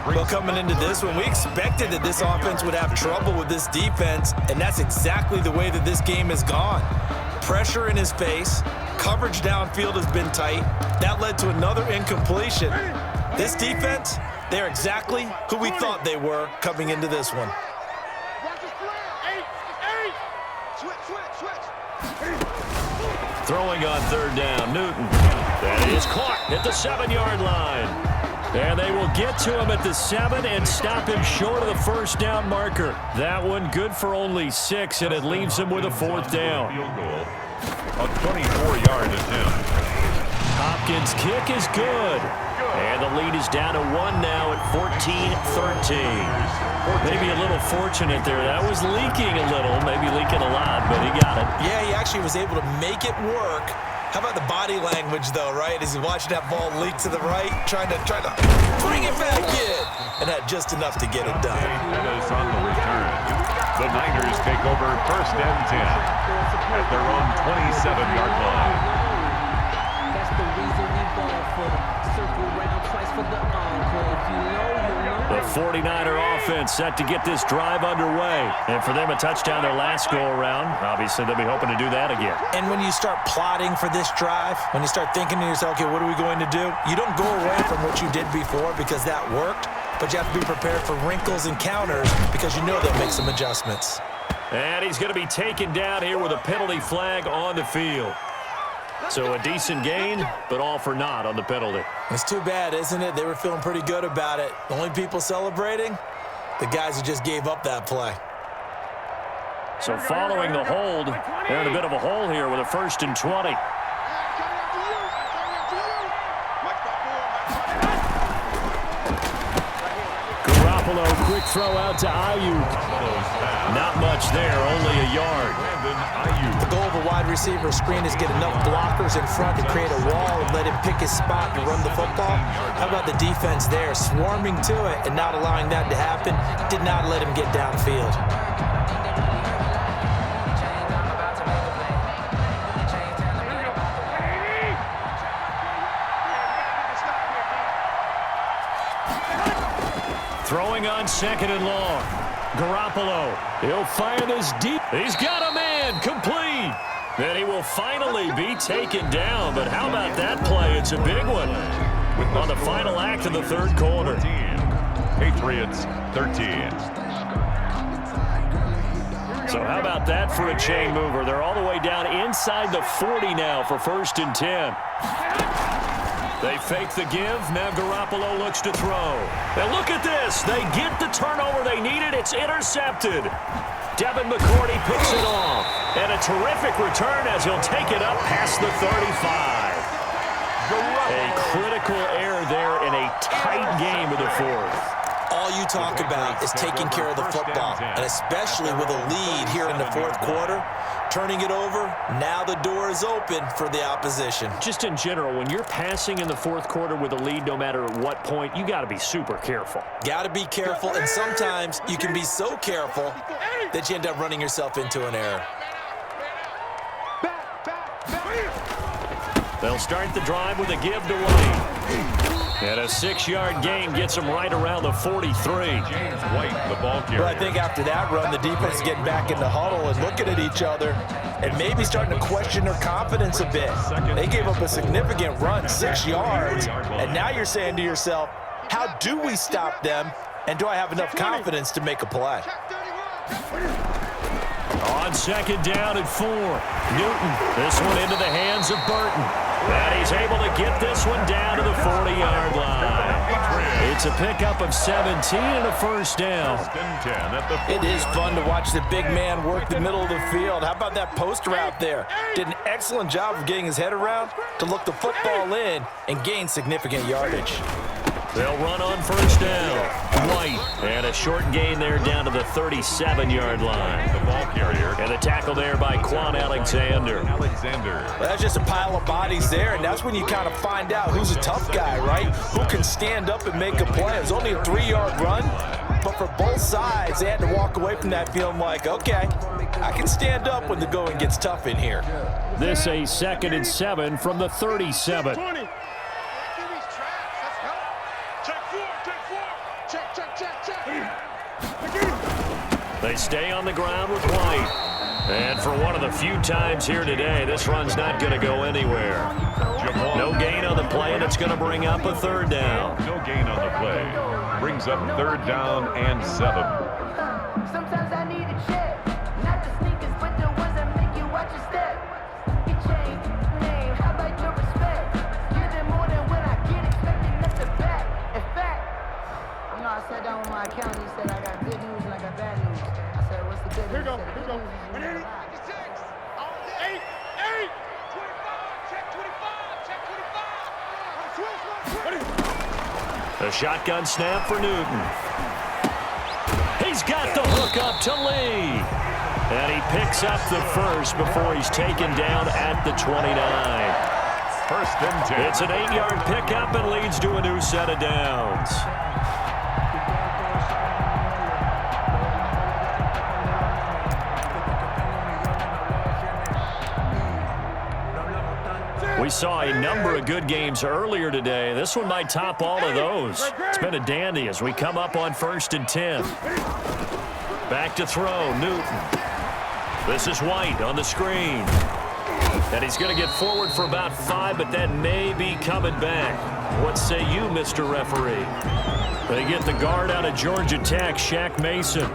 Well, coming into this one, we expected that this offense would have trouble with this defense, and that's exactly the way that this game has gone. Pressure in his face, coverage downfield has been tight. That led to another incompletion. This defense, they're exactly who we thought they were coming into this one. Watch his flag. 8. Switch, switch, switch. Throwing on third down, Newton. That is caught at the 7-yard line. And they will get to him at the 7 and stop him short of the first down marker. That one good for only 6, and it leaves him with a 4th down. Field goal. A 24-yard attempt. Hopkins' kick is good. And the lead is down to 1 now at 14-13. Maybe a little fortunate there. That was leaking a little, maybe leaking a lot, but he got it. Yeah, he actually was able to make it work. How about the body language, though, right? As he's watching that ball leak to the right, trying to bring it back in, and had just enough to get it done. That is on the return. The Niners take over 1st and 10 at their own 27-yard line. That's the reason we ball for. Circle round twice for the encore. If you know, you know. The 49er offense set to get this drive underway. And for them, a touchdown their last go-around. Obviously, they'll be hoping to do that again. And when you start plotting for this drive, when you start thinking to yourself, okay, what are we going to do? You don't go away from what you did before because that worked, but you have to be prepared for wrinkles and counters because you know they'll make some adjustments. And he's going to be taken down here with a penalty flag on the field. So a decent gain, but all for naught on the penalty. It's too bad, isn't it? They were feeling pretty good about it. The only people celebrating, the guys who just gave up that play. So following the hold, they're in a bit of a hole here with a 1st and 20. Garoppolo, quick throw out to Ayuk. Not much there, only a yard. The goal of a wide receiver screen is get enough blockers in front to create a wall and let him pick his spot to run the football. How about the defense there, swarming to it and not allowing that to happen? Did not let him get downfield. Throwing on 2nd and long. Garoppolo, he'll fire this deep. He's got a man, complete. And he will finally be taken down. But how about that play? It's a big one on the final act of the 3rd quarter. Patriots 13. So how about that for a chain mover? They're all the way down inside the 40 now for 1st and 10. They fake the give. Now Garoppolo looks to throw. And look at this. They get the turnover they needed. It's intercepted. Devin McCourty picks it off. And a terrific return as he'll take it up past the 35. A critical error there in a tight game of the 4th. All you talk about is taking care of the football, and especially with a lead here in the 4th quarter, turning it over, now the door is open for the opposition. Just in general, when you're passing in the 4th quarter with a lead, no matter at what point, you got to be super careful. Got to be careful, and sometimes you can be so careful that you end up running yourself into an error. They'll start the drive with a give to White. And a 6-yard gain gets them right around the 43. James White, the ball carrier. But I think after that run, the defense is getting back in the huddle and looking at each other and maybe starting to question their confidence a bit. They gave up a significant run, 6 yards, and now you're saying to yourself, how do we stop them, and do I have enough confidence to make a play? On 2nd down and 4. Newton, this one into the hands of Burton. And he's able to get this one down to the 40-yard line. It's a pickup of 17 and a 1st down. It is fun to watch the big man work the middle of the field. How about that post route there? Did an excellent job of getting his head around to look the football in and gain significant yardage. They'll run on first down. White, and a short gain there down to the 37-yard line. The ball carrier. And the tackle there by Quan Alexander. Well, that's just a pile of bodies there, and that's when you kind of find out who's a tough guy, right? Who can stand up and make a play. It was only a 3-yard run, but for both sides, they had to walk away from that feeling like, okay, I can stand up when the going gets tough in here. This a 2nd and 7 from the 37. 20. They stay on the ground with White. And for one of the few times here today, this run's not going to go anywhere. No gain on the play, and it's going to bring up a 3rd down. No gain on the play. Brings up 3rd down and 7. Sometimes I need a check. Not the sneakers, but the ones that make you watch your step. Your chain, name, how about your respect? Give them more than what I get, expecting nothing back. In fact, you know, I sat down with my accountant. He said I got good news and I got bad news. I said, what's the good news? Here we go. He said, Here we go. "The good news is you need to lie." 8, 25, check 25, check 25. A shotgun snap for Newton. He's got the hook up to Lee. And he picks up the first before he's taken down at the 29. 1st and 10. It's an 8-yard pickup and leads to a new set of downs. We saw a number of good games earlier today. This one might top all of those. It's been a dandy as we come up on 1st and 10. Back to throw, Newton. This is White on the screen. And he's going to get forward for about 5, but that may be coming back. What say you, Mr. Referee? They get the guard out of Georgia Tech, Shaq Mason.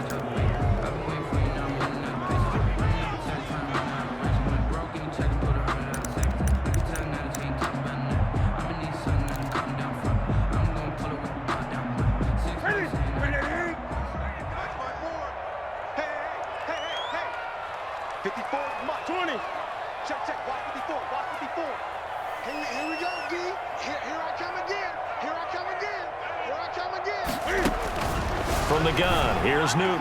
From the gun, here's Newton.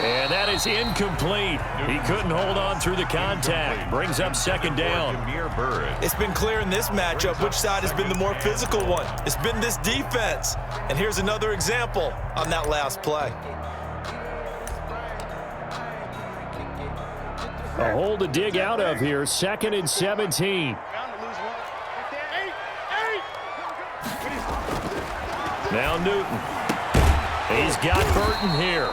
And that is incomplete. He couldn't hold on through the contact. Brings up 2nd down. It's been clear in this matchup which side has been the more physical one. It's been this defense. And here's another example on that last play. A hole to dig out of here. 2nd and 17. Now Newton. He's got Burton here.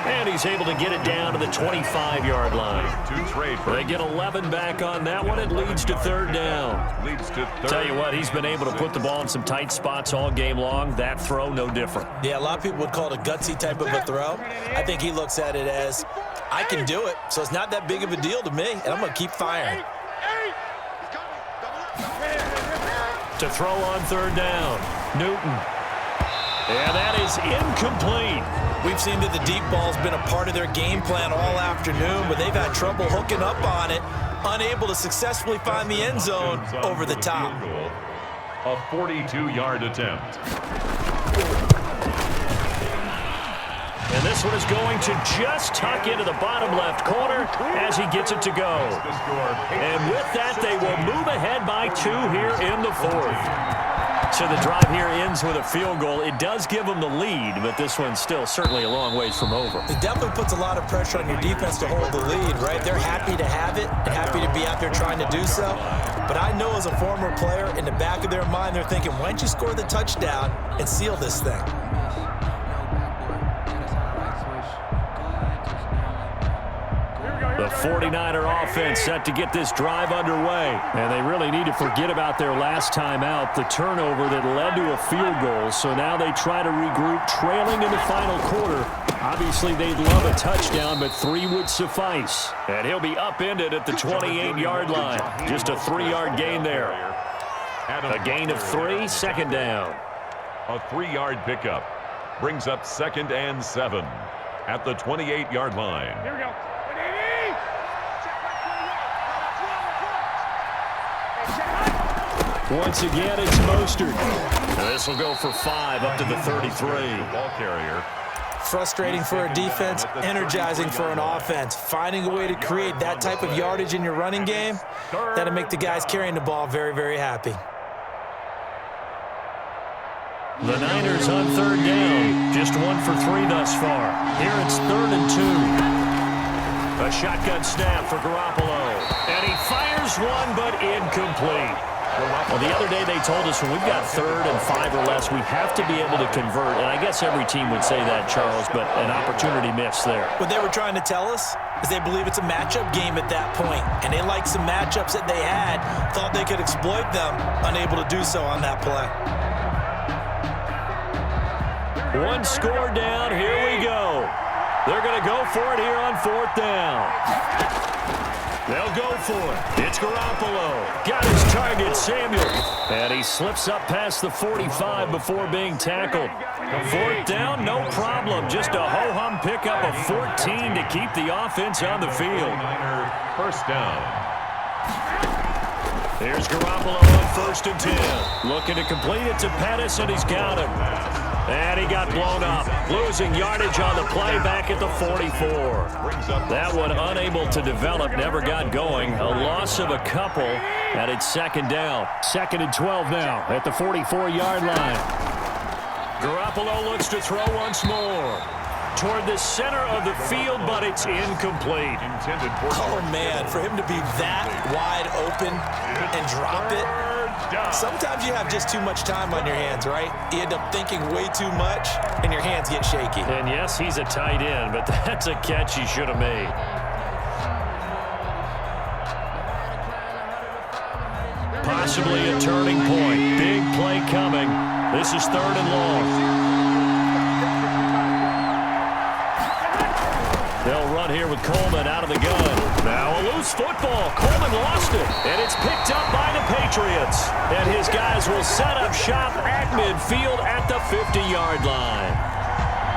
And he's able to get it down to the 25-yard line. They get 11 back on that one. It leads to 3rd down. Tell you what, he's been able to put the ball in some tight spots all game long. That throw, no different. Yeah, a lot of people would call it a gutsy type of a throw. I think he looks at it as, I can do it, so it's not that big of a deal to me, and I'm going to keep firing. To throw on 3rd down, Newton. And that is incomplete. We've seen that the deep ball's been a part of their game plan all afternoon, but they've had trouble hooking up on it, unable to successfully find the end zone over the top. A 42-yard attempt. And this one is going to just tuck into the bottom left corner as he gets it to go. And with that, they will move ahead by 2 here in the 4th. So the drive here ends with a field goal. It does give them the lead, but this one's still certainly a long ways from over. It definitely puts a lot of pressure on your defense to hold the lead, right? They're happy to have it and happy to be out there trying to do so. But I know as a former player, in the back of their mind, they're thinking, why don't you score the touchdown and seal this thing? The 49er offense set to get this drive underway. And they really need to forget about their last time out, the turnover that led to a field goal. So now they try to regroup, trailing in the final quarter. Obviously, they'd love a touchdown, but 3 would suffice. And he'll be upended at the 28-yard line. Just a 3-yard gain there. A gain of 3, 2nd down. A 3-yard pickup brings up 2nd and 7 at the 28-yard line. Here we go. Once again, it's Mostert. This will go for 5 up to the 33. Ball carrier. Frustrating for a defense, energizing for an offense. Finding a way to create that type of yardage in your running game, that'll make the guys carrying the ball very, very happy. The Niners on 3rd down. Just 1 for 3 thus far. Here it's 3rd and 2. A shotgun snap for Garoppolo. And he fires one, but incomplete. Well, the other day they told us when we've got 3rd and 5 or less, we have to be able to convert. And I guess every team would say that, Charles, but an opportunity missed there. What they were trying to tell us is they believe it's a matchup game at that point. And they liked some matchups that they had, thought they could exploit them, unable to do so on that play. 1 score down. Here we go. They're going to go for it here on 4th down. They'll go for it. It's Garoppolo. Got his target, Samuel. And he slips up past the 45 before being tackled. 4th down, no problem. Just a ho-hum pickup of 14 to keep the offense on the field. First down. Here's Garoppolo on 1st and 10. Looking to complete it to Pettis, and he's got him. And he got blown up, losing yardage on the play back at the 44. That one unable to develop, never got going. A loss of a couple, and it's 2nd down. 2nd and 12 now at the 44-yard line. Garoppolo looks to throw once more. Toward the center of the field, but it's incomplete. Oh, man, for him to be that wide open and drop it. Sometimes you have just too much time on your hands, right? You end up thinking way too much, and your hands get shaky. And yes, he's a tight end, but that's a catch he should have made. Possibly a turning point. Big play coming. This is 3rd and long. They'll run here with Coleman out of the gun. Now a loose football. Coleman lost it, and it's picked up by the Patriots. And his guys will set up shop at midfield at the 50-yard line.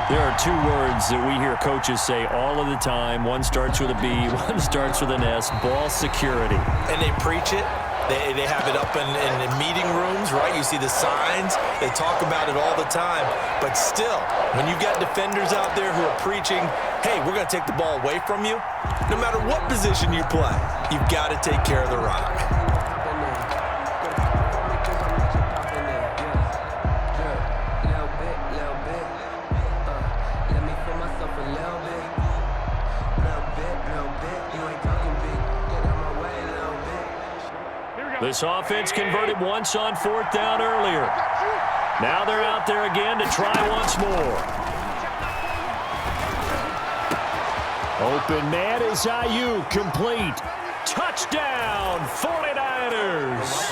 There are 2 words that we hear coaches say all of the time. One starts with a B, one starts with an S, ball security. And they preach it. They have it up in meeting rooms, right? You see the signs. They talk about it all the time. But still, when you've got defenders out there who are preaching, hey, we're going to take the ball away from you, no matter what position you play, you've got to take care of the rock. This offense converted once on 4th down earlier. Now they're out there again to try once more. Open man is Ayuk, complete. Touchdown, 49ers.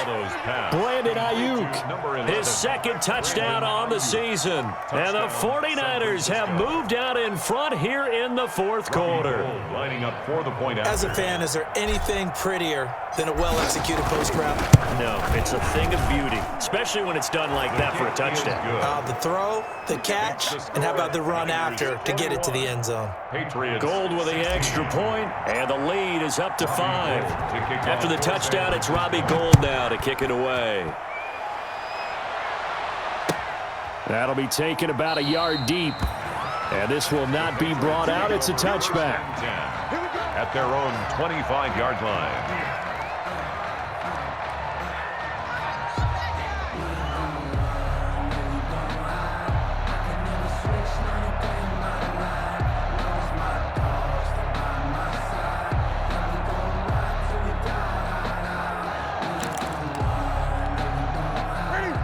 Brandon Ayuk, his 2nd touchdown on the season. And the 49ers have moved out in front here in the 4th quarter. Lining up for the point. As a fan, is there anything prettier than a well-executed post route? No, it's a thing of beauty, especially when it's done like that for a touchdown. The throw, the catch, and how about the run after to get it to the end zone? Gold with the extra point, and the lead is up to 5. After the touchdown, it's Robbie Gould now to kick it away. That'll be taken about a yard deep, and this will not be brought out. It's a touchback. At their own 25-yard line.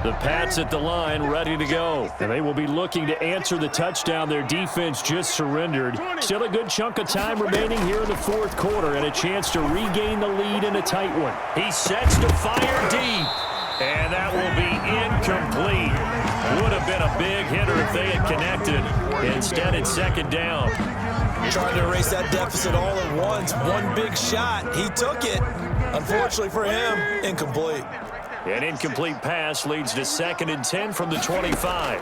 The Pats at the line, ready to go. And they will be looking to answer the touchdown their defense just surrendered. Still a good chunk of time remaining here in the 4th quarter and a chance to regain the lead in a tight one. He sets to fire deep, and that will be incomplete. Would have been a big hitter if they had connected. Instead, it's 2nd down. Trying to erase that deficit all at once. One big shot. He took it. Unfortunately for him, incomplete. An incomplete pass leads to 2nd and 10 from the 25.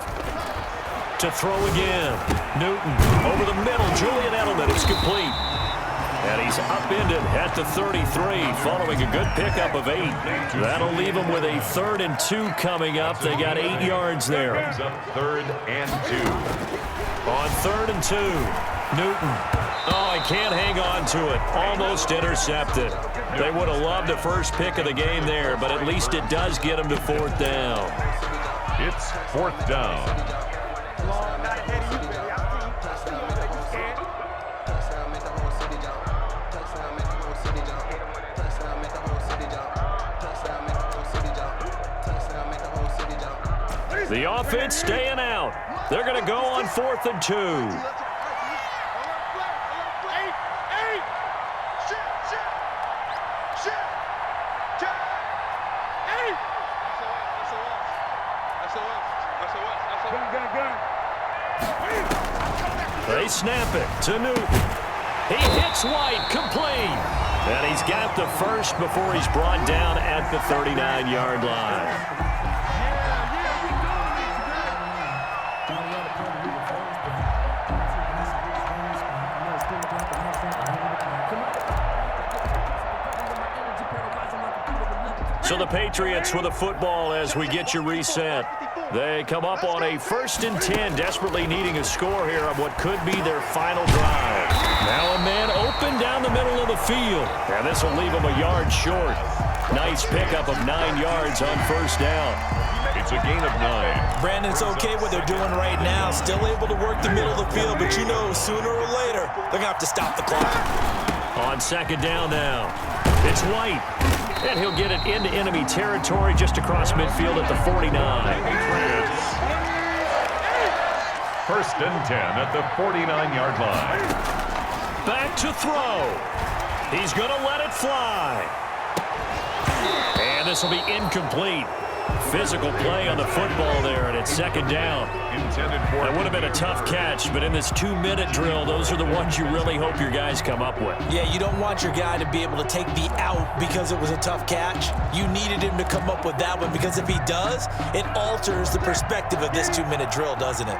To throw again. Newton over the middle. Julian Edelman. It's complete. And he's upended at the 33 following a good pickup of 8. That'll leave him with a 3rd and 2 coming up. They got 8 yards there. Brings up 3rd and 2. On 3rd and 2, Newton. Oh, he can't hang on to it. Almost intercepted. They would have loved the first pick of the game there, but at least it does get him to 4th down. It's 4th down. The offense staying out. They're going to go on 4th and 2. They snap it to Newton. He hits White, complete. And he's got the first before he's brought down at the 39-yard line. So the Patriots with a football as we get you reset. They come up on a 1st and 10, desperately needing a score here on what could be their final drive. Now a man open down the middle of the field, and this will leave him a yard short. Nice pickup of 9 yards on 1st down. It's a gain of 9. Brandon, it's okay what they're doing right now. Still able to work the middle of the field, but you know sooner or later they're going to have to stop the clock. On 2nd down now, it's White. And he'll get it into enemy territory just across midfield at the 49. 1st and 10 at the 49-yard line. Back to throw. He's going to let it fly. And this will be incomplete. Physical play on the football there, and it's 2nd down. Intended for It would have been a tough catch, but in this 2-minute drill, those are the ones you really hope your guys come up with. Yeah, you don't want your guy to be able to take the out because it was a tough catch. You needed him to come up with that one because if he does, it alters the perspective of this 2-minute drill, doesn't it?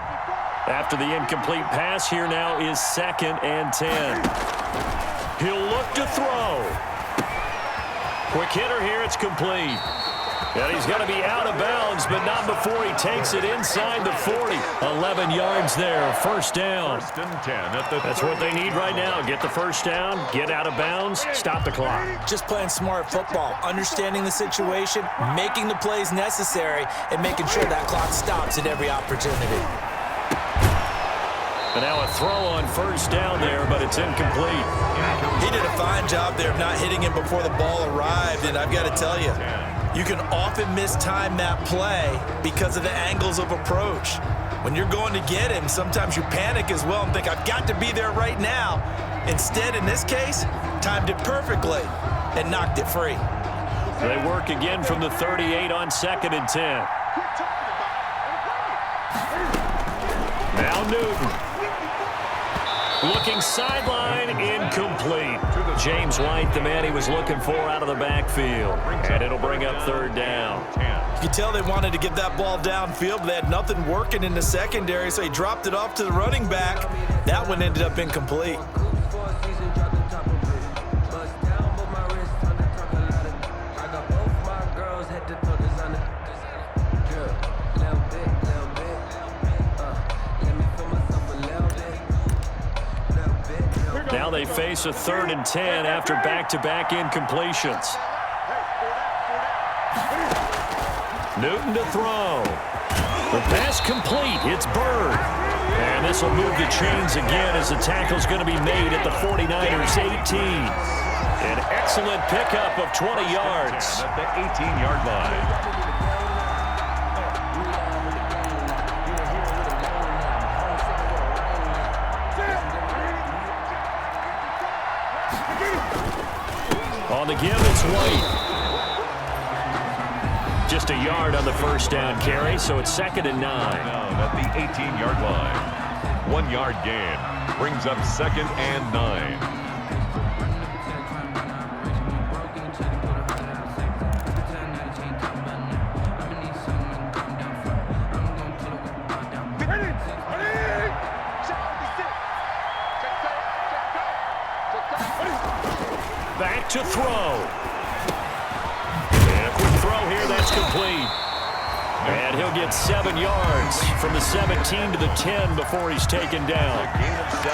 After the incomplete pass, here now is 2nd and 10. He'll look to throw. Quick hitter here, it's complete. And he's going to be out of bounds, but not before he takes it inside the 40. 11 yards there, 1st down. 1st and 10 at the That's what they need right now. Get the 1st down, get out of bounds, stop the clock. Just playing smart football, understanding the situation, making the plays necessary, and making sure that clock stops at every opportunity. And now a throw on 1st down there, but it's incomplete. He did a fine job there of not hitting him before the ball arrived, and I've got to tell you, you can often mistime that play because of the angles of approach. When you're going to get him, sometimes you panic as well and think, I've got to be there right now. Instead, in this case, timed it perfectly and knocked it free. They work again from the 38 on 2nd and 10. Now Newton. Looking sideline, incomplete. James White, the man he was looking for out of the backfield. And it'll bring up 3rd down. You can tell they wanted to get that ball downfield, but they had nothing working in the secondary, so he dropped it off to the running back. That one ended up incomplete. Now they face a 3rd and 10 after back-to-back incompletions. Newton to throw. The pass complete. It's Bird. And this will move the chains again as the tackle's going to be made at the 49ers 18. An excellent pickup of 20 yards. At the 18-yard line. On the give, it's White. Just a yard on the 1st down carry, so it's 2nd and 9. Down at the 18-yard line. 1 yard gain brings up 2nd and 9. to throw. And a quick throw here, that's complete. And he'll get 7 yards from the 17 to the 10 before he's taken down.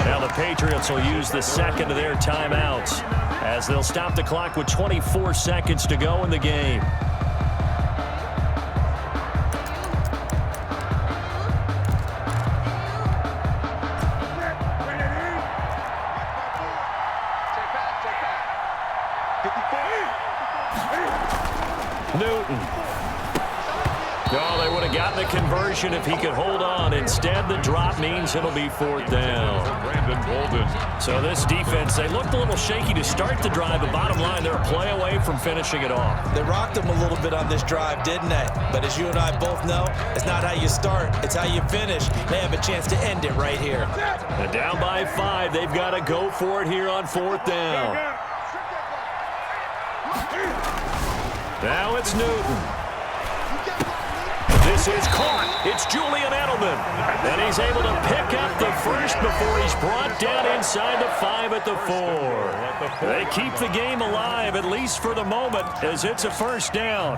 Now the Patriots will use the second of their timeouts as they'll stop the clock with 24 seconds to go in the game. Newton. Oh, they would have gotten the conversion if he could hold on. Instead, the drop means it'll be 4th down. Brandon Bolden. So this defense, they looked a little shaky to start the drive, but bottom line, they're a play away from finishing it off. They rocked him a little bit on this drive, didn't they? But as you and I both know, it's not how you start, it's how you finish. They have a chance to end it right here. And down by 5, they've got to go for it here on 4th down. Now it's Newton. This is caught. It's Julian Edelman. And he's able to pick up the first before he's brought down inside the 5 at the 4. They keep the game alive, at least for the moment, as it's a 1st down.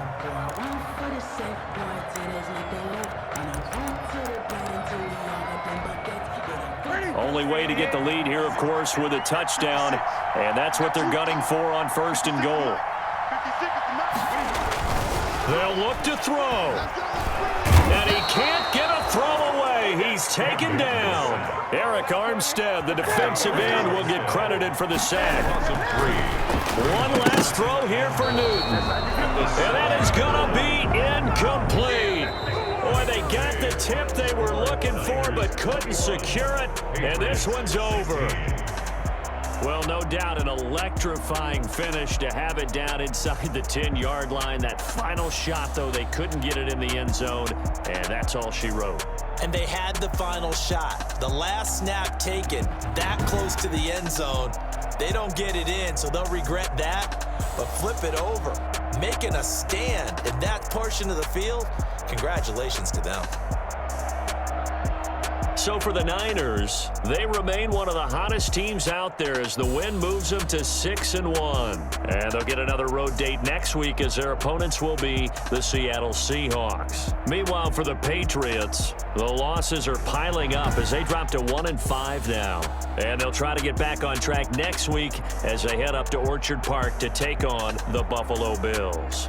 Only way to get the lead here, of course, with a touchdown. And that's what they're gunning for on 1st and goal. They'll look to throw. And he can't get a throw away. He's taken down. Eric Armstead, the defensive end, will get credited for the sack. One last throw here for Newton. And that is going to be incomplete. Boy, they got the tip they were looking for but couldn't secure it. And this one's over. Well, no doubt an electrifying finish to have it down inside the 10-yard line. That final shot, though, they couldn't get it in the end zone, and that's all she wrote. And they had the final shot. The last snap taken that close to the end zone. They don't get it in, so they'll regret that. But flip it over, making a stand in that portion of the field, congratulations to them. So for the Niners, they remain one of the hottest teams out there as the win moves them to 6-1. And they'll get another road date next week as their opponents will be the Seattle Seahawks. Meanwhile, for the Patriots, the losses are piling up as they drop to 1-5 now. And they'll try to get back on track next week as they head up to Orchard Park to take on the Buffalo Bills.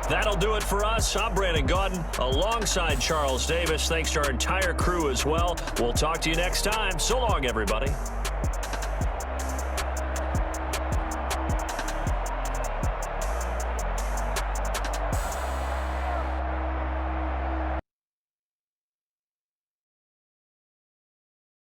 That'll do it for us. I'm Brandon Gaudin alongside Charles Davis. Thanks to our entire crew as well. We'll talk to you next time. So long, everybody.